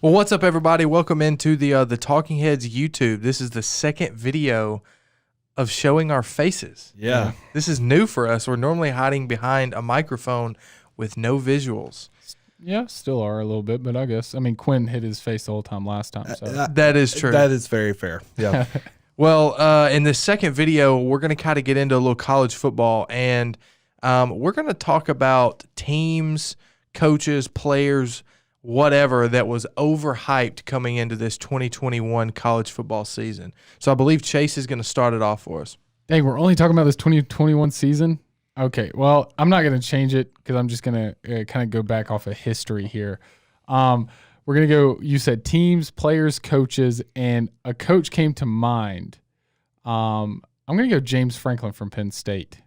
Well, what's up, everybody? Welcome into the Talking Heads YouTube. This is the second video of showing our faces. Yeah. This is new for us. We're normally hiding behind a microphone with no visuals. Yeah, still are a little bit, but I guess. I mean, Quinn hit his face the whole time last time. So. That is true. That is very fair. Yeah. Well, in this second video, we're going to kind of get into a little college football, and we're going to talk about teams, coaches, players, whatever that was overhyped coming into this 2021 college football season. So I believe Chase is going to start it off for us. Dang, we're only talking about this 2021 season? Okay, well, I'm not going to change it because I'm just going to kind of go back off of history here. We're going to go, you said teams, players, coaches, and a coach came to mind. I'm going to go James Franklin from Penn State.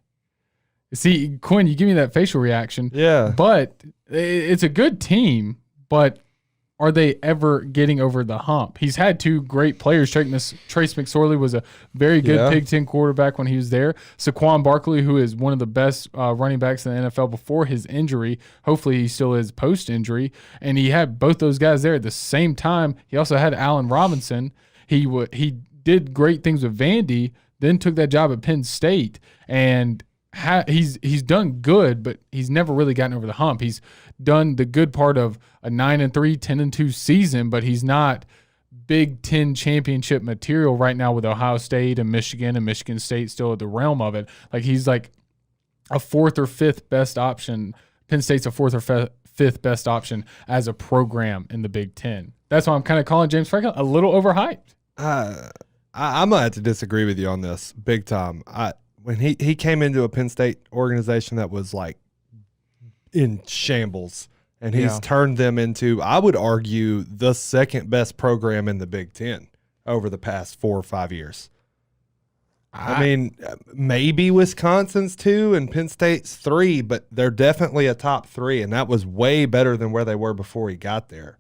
See, Quinn, you give me that facial reaction. Yeah. But it's a good team. But are they ever getting over the hump? He's had two great players. Trace McSorley was a very good Big Ten quarterback when he was there. Saquon Barkley, who is one of the best running backs in the NFL before his injury. Hopefully he still is post-injury. And he had both those guys there at the same time. He also had Allen Robinson. He did great things with Vandy, then took that job at Penn State. And he's done good, but he's never really gotten over the hump. He's done the good part of a 9-3, 10-2 season, but he's not Big Ten championship material right now with Ohio State and Michigan State still at the realm of it. Like he's like a fourth or fifth best option. Penn State's a fourth or fifth best option as a program in the Big Ten. That's why I'm kind of calling James Franklin a little overhyped. I'm going to have to disagree with you on this big time. When he came into a Penn State organization that was like in shambles, and he's turned them into, I would argue, the second best program in the Big Ten over the past 4 or 5 years. I mean, maybe Wisconsin's 2 and Penn State's 3, but they're definitely a top 3, and that was way better than where they were before he got there.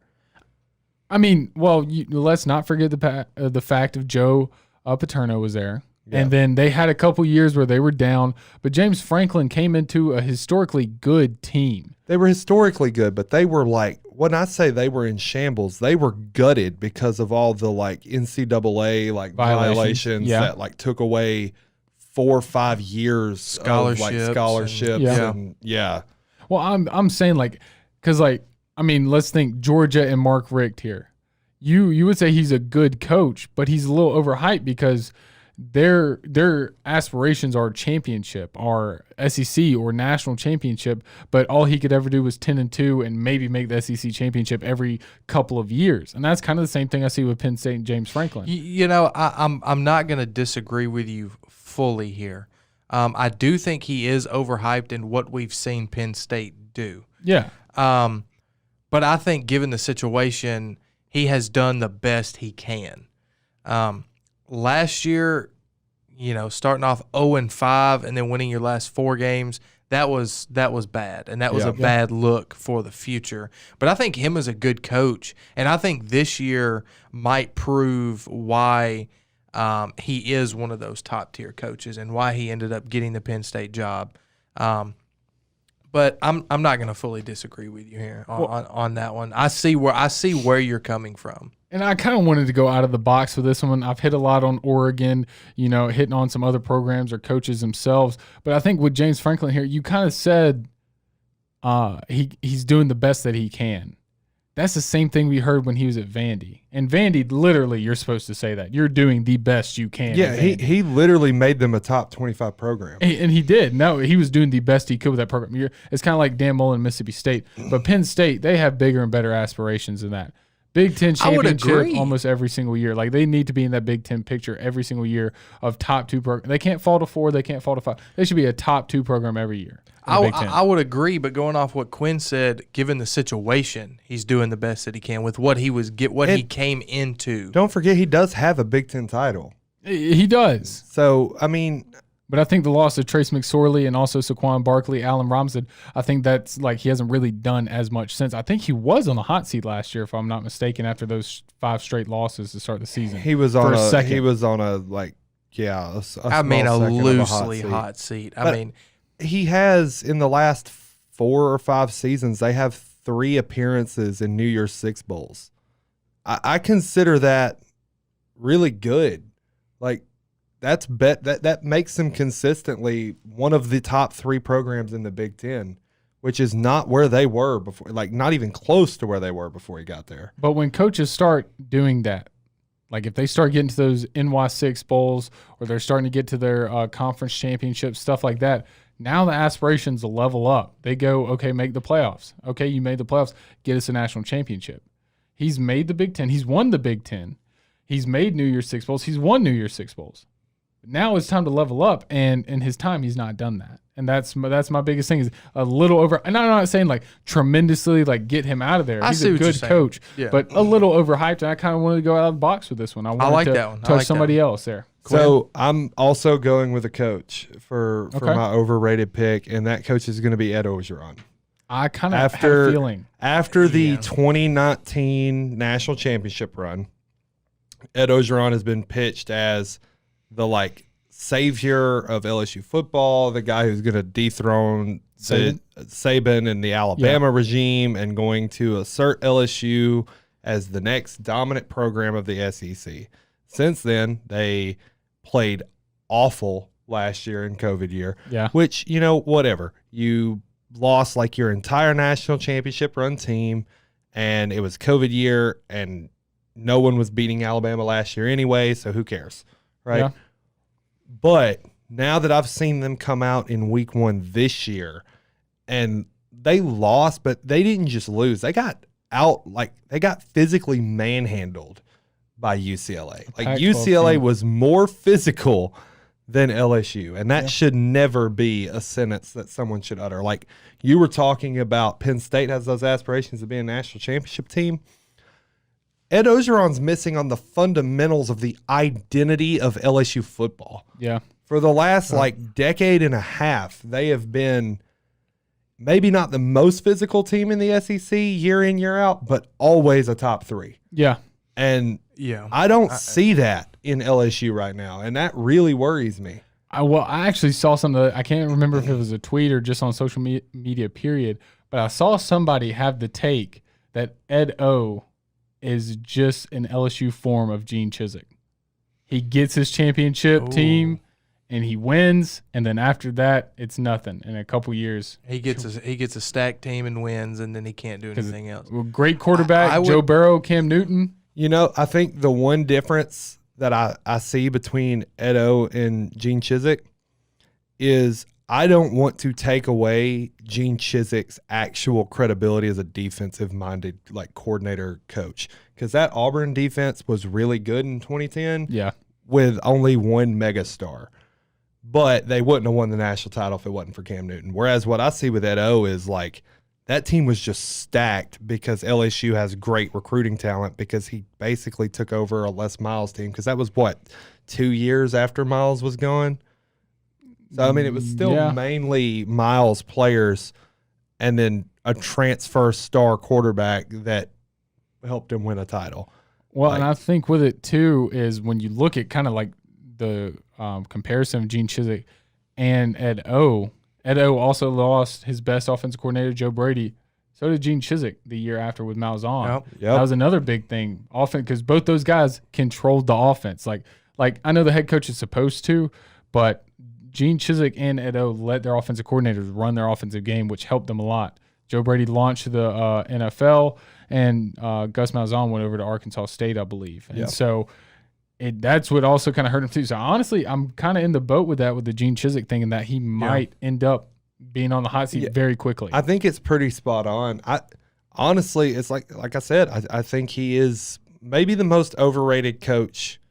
I mean, well, let's not forget the fact of Joe Paterno was there. Yeah. And then they had a couple years where they were down, but James Franklin came into a historically good team. They were historically good, but they were like, when I say they were in shambles, they were gutted because of all the like NCAA like violations that like took away 4 or 5 years of like scholarships. Well, I'm saying like, because like, I mean, let's think Georgia and Mark Richt here. You would say he's a good coach, but he's a little overhyped because their aspirations are championship, are SEC or national championship, but all he could ever do was 10-2 and maybe make the SEC championship every couple of years. And that's kind of the same thing I see with Penn State and James Franklin. You know, I'm not going to disagree with you fully here. I do think he is overhyped in what we've seen Penn State do. Yeah. But I think given the situation, he has done the best he can. Last year, you know, starting off 0-5 and then winning your last 4 games, that was bad, and that was a bad look for the future. But I think him as a good coach, and I think this year might prove why he is one of those top-tier coaches and why he ended up getting the Penn State job. But I'm not going to fully disagree with you here on that one. I see where you're coming from. And I kind of wanted to go out of the box for this one. I've hit a lot on Oregon, you know, hitting on some other programs or coaches themselves. But I think with James Franklin here, you kind of said he's doing the best that he can. That's the same thing we heard when he was at Vandy. And Vandy, literally, you're supposed to say that. You're doing the best you can. Yeah, he literally made them a top 25 program. And he did. No, he was doing the best he could with that program. It's kind of like Dan Mullen, Mississippi State. But Penn State, they have bigger and better aspirations than that. Big Ten championship almost every single year. Like, they need to be in that Big Ten picture every single year of top 2 programs. They can't fall to 4. They can't fall to 5. They should be a top 2 program every year. I would agree, but going off what Quinn said, given the situation, he's doing the best that he can with what he came into. Don't forget, he does have a Big Ten title. He does. So, I mean, but I think the loss of Trace McSorley and also Saquon Barkley, Allen Robinson, I think that's like he hasn't really done as much since. I think he was on the hot seat last year, if I'm not mistaken, after those 5 straight losses to start the season. He was on a second. He was on a loosely hot seat. I mean, he has in the last 4 or 5 seasons, they have 3 appearances in New Year's Six bowls. I consider that really good. Like that makes them consistently one of the top 3 programs in the Big Ten, which is not where they were before, like not even close to where they were before he got there. But when coaches start doing that, like if they start getting to those NY6 bowls or they're starting to get to their conference championships, stuff like that, now the aspirations will level up. They go, okay, make the playoffs. Okay, you made the playoffs. Get us a national championship. He's made the Big Ten. He's won the Big Ten. He's made New Year's Six bowls. He's won New Year's Six bowls. Now it's time to level up, and in his time, he's not done that. And that's my biggest thing is a little over. And I'm not saying like tremendously like get him out of there. He's a good coach, but a little overhyped. And I kind of wanted to go out of the box with this one. I wanted to touch somebody else there. So I'm also going with a coach for my overrated pick, and that coach is going to be Ed Orgeron. I kind of have a feeling. After the 2019 national championship run, Ed Orgeron has been pitched as the like savior of LSU football, the guy who's going to dethrone Saban and the Alabama regime and going to assert LSU as the next dominant program of the SEC. Since then, they played awful last year in COVID year, which, you know, whatever. You lost like your entire national championship run team, and it was COVID year, and no one was beating Alabama last year anyway, so who cares, right? Yeah. But now that I've seen them come out in week 1 this year, and they lost, but they didn't just lose. They got out, like they got physically manhandled by UCLA. Like UCLA was more physical than LSU, and that should never be a sentence that someone should utter. Like you were talking about Penn State has those aspirations of being a national championship team. Ed Orgeron's missing on the fundamentals of the identity of LSU football. Yeah. For the last like decade and a half, they have been maybe not the most physical team in the SEC year in, year out, but always a top 3. Yeah. And I don't see that in LSU right now, and that really worries me. I actually saw something. I can't remember if it was a tweet or just on social media, period, but I saw somebody have the take that Ed O is just an LSU form of Gene Chizik. He gets his championship team, and he wins, and then after that, it's nothing. In a couple years, he gets a stacked team and wins, and then he can't do anything else. Great quarterback, Joe Burrow, Cam Newton. You know, I think the one difference that I see between Ed O and Gene Chizik is I don't want to take away Gene Chizik's actual credibility as a defensive-minded like coordinator coach, because that Auburn defense was really good in 2010. Yeah, with only one megastar, but they wouldn't have won the national title if it wasn't for Cam Newton. Whereas what I see with Ed O is like that team was just stacked because LSU has great recruiting talent because he basically took over a Les Miles team, because that was 2 years after Miles was gone. So, I mean, it was still mainly Miles players and then a transfer star quarterback that helped him win a title. Well, and I think with it, too, is when you look at kind of like the comparison of Gene Chizik and Ed O. Ed O also lost his best offensive coordinator, Joe Brady. So did Gene Chizik the year after with Malzahn. Yep. That was another big thing. Because both those guys controlled the offense. Like I know the head coach is supposed to, but Gene Chizik and Ed O let their offensive coordinators run their offensive game, which helped them a lot. Joe Brady launched the NFL, and Gus Malzahn went over to Arkansas State, I believe. And so that's what also kind of hurt him too. So honestly, I'm kind of in the boat with that, with the Gene Chizik thing, and that he might end up being on the hot seat very quickly. I think it's pretty spot on. Honestly, it's like I said, I think he is maybe the most overrated coach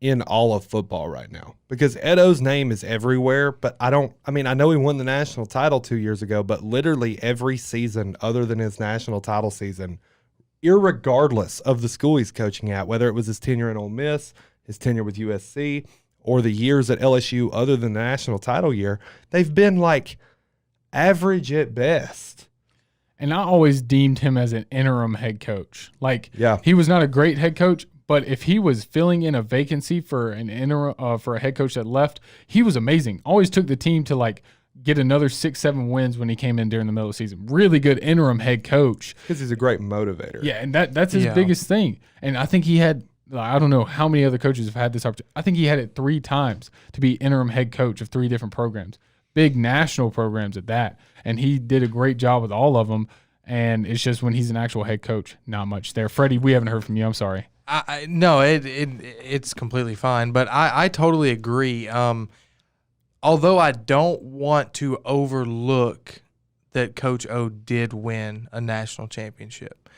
in all of football right now, because Ed O's name is everywhere, but I know he won the national title 2 years ago, but literally every season other than his national title season, irregardless of the school he's coaching at, whether it was his tenure in Ole Miss, his tenure with USC, or the years at LSU other than the national title year, they've been like average at best. And I always deemed him as an interim head coach. He was not a great head coach, but if he was filling in a vacancy for an interim for a head coach that left, he was amazing. Always took the team to like get another 6-7 wins when he came in during the middle of the season. Really good interim head coach. Because he's a great motivator. Yeah, and that's his biggest thing. And I think he had, I don't know how many other coaches have had this opportunity. I think he had it 3 times to be interim head coach of 3 different programs, big national programs at that. And he did a great job with all of them. And it's just when he's an actual head coach, not much there. Freddie, we haven't heard from you. I'm sorry. No, it's completely fine. But I totally agree. Although I don't want to overlook that Coach O did win a national championship.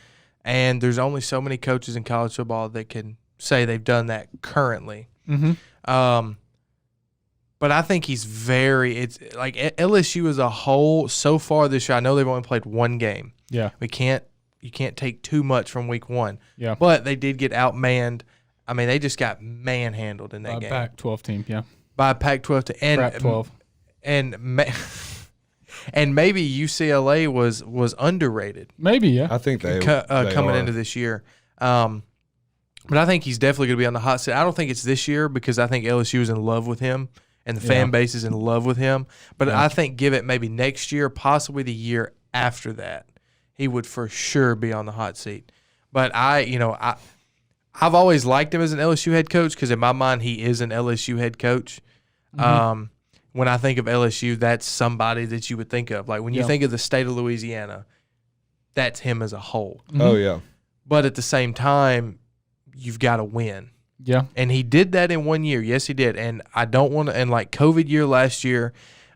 And there's only so many coaches in college football that can say they've done that currently. Mm-hmm. But I think he's it's like LSU as a whole so far this year. I know they've only played 1 game. Yeah. You can't take too much from week 1. Yeah. But they did get outmanned. I mean, they just got manhandled in that game. Pac-12 team, yeah. By a Pac-12 team. And Pac-12. And maybe UCLA was underrated. Maybe, yeah. I think they coming into this year. But I think he's definitely going to be on the hot seat. I don't think it's this year because I think LSU is in love with him and the fan base is in love with him. But I think give it maybe next year, possibly the year after that, he would for sure be on the hot seat. But I've always liked him as an LSU head coach because in my mind he is an LSU head coach. Mm-hmm. When I think of LSU, that's somebody that you would think of. Like when you think of the state of Louisiana, that's him as a whole. Mm-hmm. Oh, yeah. But at the same time, you've got to win. Yeah. And he did that in 1 year. Yes, he did. And I don't want to – and like COVID year last year,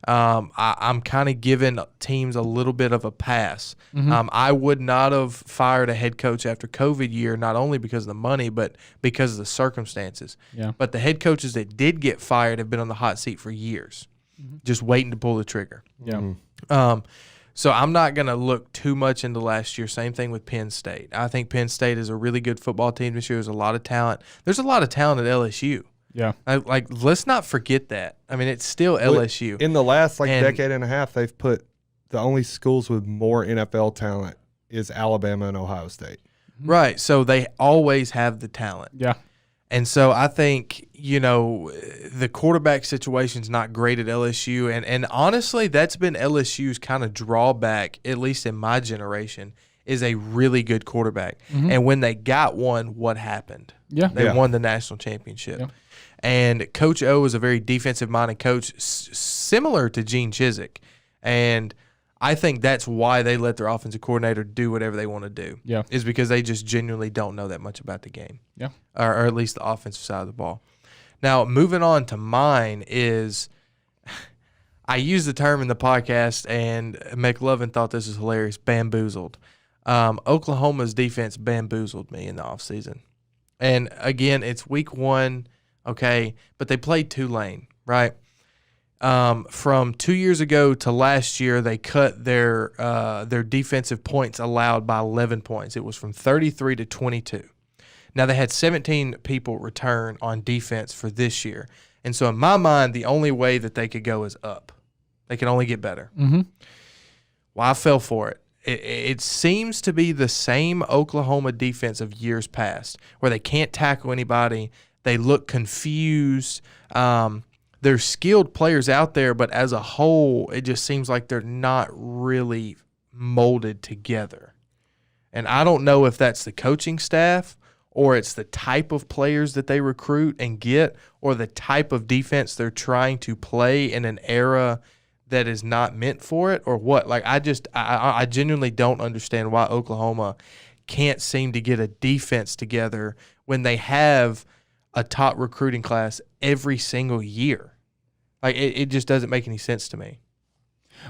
I'm kind of giving teams a little bit of a pass. Mm-hmm. I would not have fired a head coach after COVID year, not only because of the money, but because of the circumstances. Yeah. But the head coaches that did get fired have been on the hot seat for years, just waiting to pull the trigger. Yeah. So I'm not going to look too much into last year. Same thing with Penn State. I think Penn State is a really good football team this year. There's a lot of talent. There's a lot of talent at LSU. Yeah. Let's not forget that. I mean, it's still LSU. In the last decade and a half, they've put the only schools with more NFL talent is Alabama and Ohio State. Right. So they always have the talent. Yeah. And so I think, the quarterback situation's not great at LSU. And honestly, that's been LSU's kind of drawback, at least in my generation, is a really good quarterback. Mm-hmm. And when they got one, what happened? Yeah. They won the national championship. Yeah. And Coach O is a very defensive-minded coach, similar to Gene Chizik. And I think that's why they let their offensive coordinator do whatever they want to do. Yeah. Is because they just genuinely don't know that much about the game. Yeah. Or at least the offensive side of the ball. Now, moving on to mine is I used the term in the podcast, and McLovin thought this was hilarious, bamboozled. Oklahoma's defense bamboozled me in the offseason. And, again, it's week 1, okay, but they played Tulane, right? From 2 years ago to last year, they cut their defensive points allowed by 11 points. It was from 33 to 22. Now, they had 17 people return on defense for this year. And so, in my mind, the only way that they could go is up. They can only get better. Mm-hmm. Well, I fell for it. It seems to be the same Oklahoma defense of years past, where they can't tackle anybody. They look confused. There's skilled players out there, but as a whole, it just seems like they're not really molded together. And I don't know if that's the coaching staff or it's the type of players that they recruit and get or the type of defense they're trying to play in an era that is not meant for it or what. Like, I genuinely don't understand why Oklahoma can't seem to get a defense together when they have a top recruiting class every single year. Like, it just doesn't make any sense to me.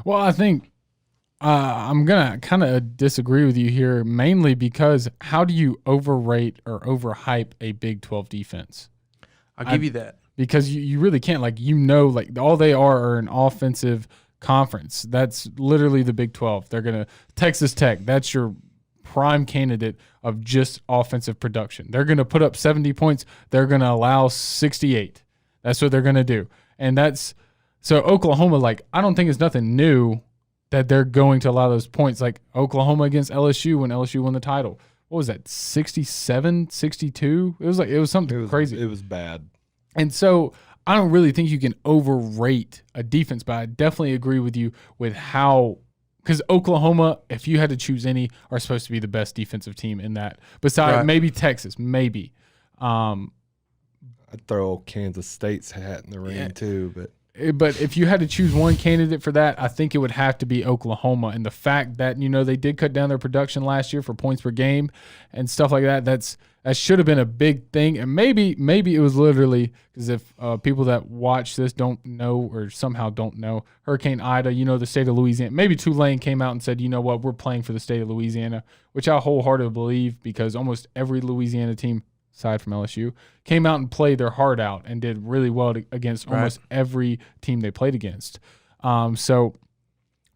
Well, I think I'm going to kind of disagree with you here, mainly because how do you overrate or overhype a Big 12 defense? I'll give you that. Because you really can't. Like, all they are an offensive conference. That's literally the Big 12. They're going to – Texas Tech, that's your prime candidate of just offensive production. They're going to put up 70 points. They're going to allow 68. That's what they're going to do. And that's – so Oklahoma, like, I don't think it's nothing new that they're going to allow those points. Like Oklahoma against LSU when LSU won the title. What was that, 67, 62? It was something crazy. It was bad. And so I don't really think you can overrate a defense, but I definitely agree with you with how – because Oklahoma, if you had to choose any, are supposed to be the best defensive team in that. Besides maybe Texas, maybe. I'd throw Kansas State's hat in the ring too, But if you had to choose one candidate for that, I think it would have to be Oklahoma. And the fact that, they did cut down their production last year for points per game and stuff like that, that should have been a big thing. And maybe it was literally because if people that watch this don't know or somehow don't know, Hurricane Ida, the state of Louisiana, maybe Tulane came out and said, you know what, we're playing for the state of Louisiana, which I wholeheartedly believe because almost every Louisiana team, aside from LSU, came out and played their heart out and did really well against almost every team they played against. So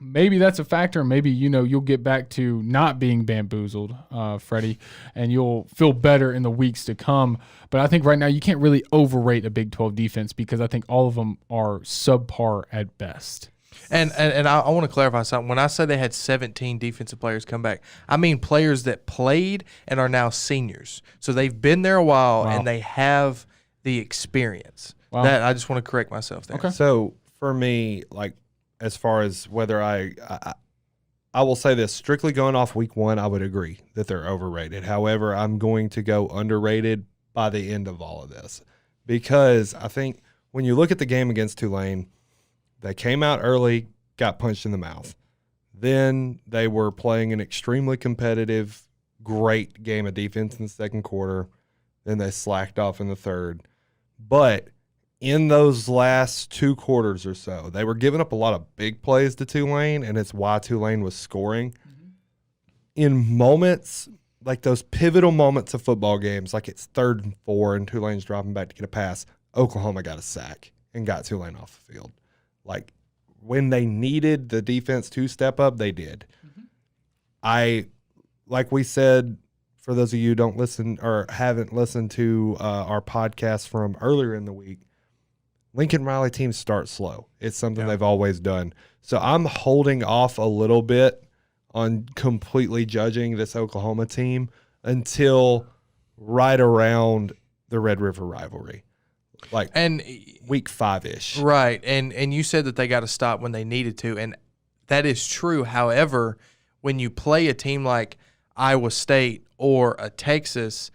maybe that's a factor. Maybe, you'll get back to not being bamboozled, Freddie, and you'll feel better in the weeks to come. But I think right now you can't really overrate a Big 12 defense because I think all of them are subpar at best. And I want to clarify something. When I say they had 17 defensive players come back, I mean players that played and are now seniors. So they've been there a while and they have the experience. Wow. That I just want to correct myself there. Okay. So for me, as far as whether I will say this, strictly going off week 1, I would agree that they're overrated. However, I'm going to go underrated by the end of all of this because I think when you look at the game against Tulane, they came out early, got punched in the mouth. Then they were playing an extremely competitive, great game of defense in the second quarter. Then they slacked off in the third. But in those last 2 quarters or so, they were giving up a lot of big plays to Tulane, and it's why Tulane was scoring. Mm-hmm. In moments, like those pivotal moments of football games, like it's 3rd and 4 and Tulane's dropping back to get a pass, Oklahoma got a sack and got Tulane off the field. Like when they needed the defense to step up, they did. Mm-hmm. Like we said, for those of you who don't listen or haven't listened to our podcast from earlier in the week, Lincoln Riley teams start slow. It's something they've always done. So I'm holding off a little bit on completely judging this Oklahoma team until right around the Red River rivalry. And week 5-ish. Right. And you said that they got to stop when they needed to, and that is true. However, when you play a team like Iowa State or a Texas,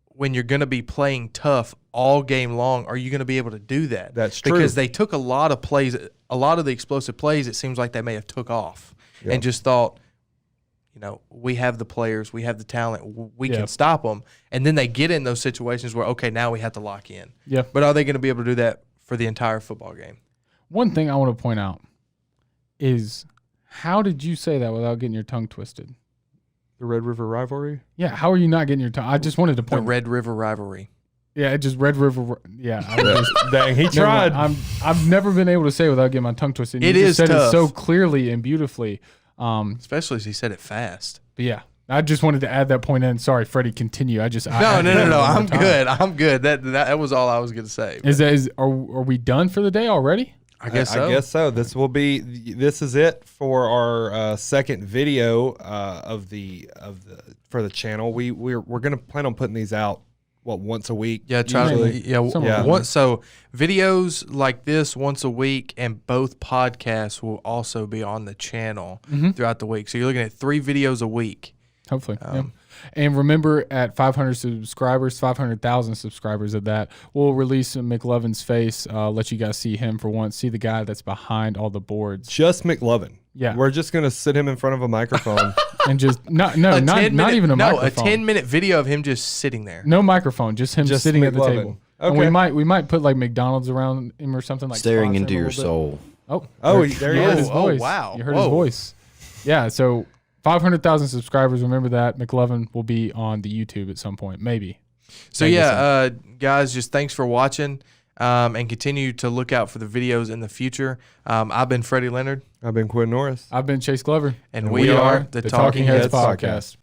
when you're going to be playing tough all game long, are you going to be able to do that? That's true. Because they took a lot of plays, a lot of the explosive plays, it seems like they may have took off and just thought, we have the players, we have the talent, we can stop them. And then they get in those situations where, okay, now we have to lock in. Yeah. But are they going to be able to do that for the entire football game? One thing I want to point out is how did you say that without getting your tongue twisted? The Red River rivalry? Yeah, how are you not getting your tongue? I just wanted to point the Red River rivalry. Yeah, it just Red River. Yeah, dang, he tried. I've never been able to say it without getting my tongue twisted. You just said tough. It so clearly and beautifully. Especially as he said it fast. But yeah, I just wanted to add that point in. Sorry, Freddie, continue. No. I'm good. That was all I was going to say. Are we done for the day already? I guess so. This is it for our second video for the channel. We're going to plan on putting these out once a week. So videos like this once a week, and both podcasts will also be on the channel throughout the week. So you're looking at 3 videos a week. Hopefully. And remember, at 500 subscribers, 500,000 subscribers of that, we'll release McLovin's face, let you guys see him for once, see the guy that's behind all the boards. Just McLovin. Yeah. We're just going to sit him in front of a microphone. And just, not even a microphone. No, a 10-minute video of him just sitting there. No microphone, just him sitting at the table. Okay. And we might put like McDonald's around him or something like staring into your soul. There he is. Oh, wow. You heard his voice. Yeah, so 500,000 subscribers. Remember that. McLovin will be on the YouTube at some point, maybe. So, guys, just thanks for watching, and continue to look out for the videos in the future. I've been Freddie Leonard. I've been Quinn Norris. I've been Chase Glover. And we are the Talking Heads Podcast.